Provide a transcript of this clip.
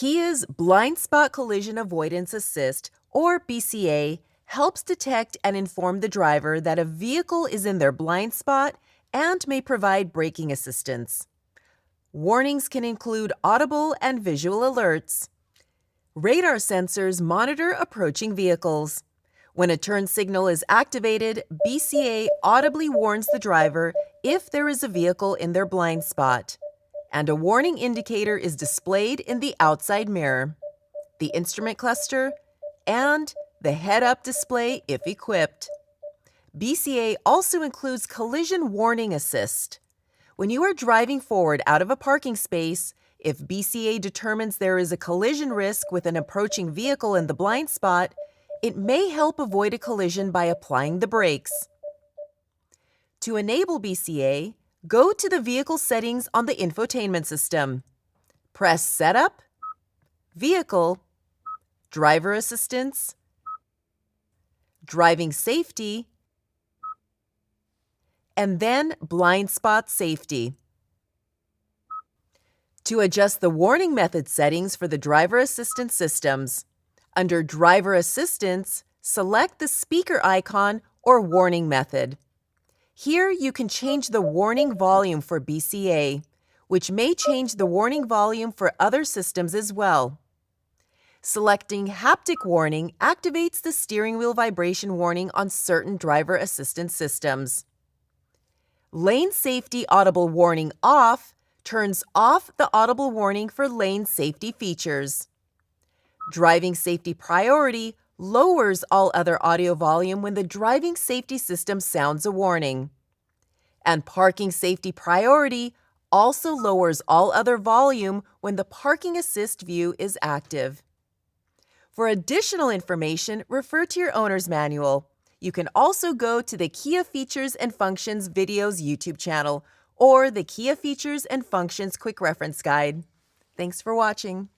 Kia's Blind-Spot Collision-Avoidance Assist, or BCA, helps detect and inform the driver that a vehicle is in their blind spot and may provide braking assistance. Warnings can include audible and visual alerts. Radar sensors monitor approaching vehicles. When a turn signal is activated, BCA audibly warns the driver if there is a vehicle in their blind spot. And a warning indicator is displayed in the outside mirror, the instrument cluster, and the head-up display if equipped. BCA also includes Collision Warning Assist. When you are driving forward out of a parking space, if BCA determines there is a collision risk with an approaching vehicle in the blind spot, it may help avoid a collision by applying the brakes. To enable BCA, go to the vehicle settings on the infotainment system. Press Setup, Vehicle, Driver Assistance, Driving Safety, and then Blind Spot Safety. To adjust the warning method settings for the driver assistance systems, under Driver Assistance, select the speaker icon or warning method. Here you can change the warning volume for BCA, which may change the warning volume for other systems as well. Selecting Haptic Warning activates the steering wheel vibration warning on certain driver assistance systems. Lane Safety Audible Warning Off turns off the audible warning for lane safety features. Driving Safety Priority lowers all other audio volume when the driving safety system sounds a warning. And Parking Safety Priority also lowers all other volume when the parking assist view is active. For additional information, refer to your owner's manual. You can also go to the Kia Features and Functions Videos YouTube channel or the Kia Features and Functions Quick Reference Guide. Thanks for watching.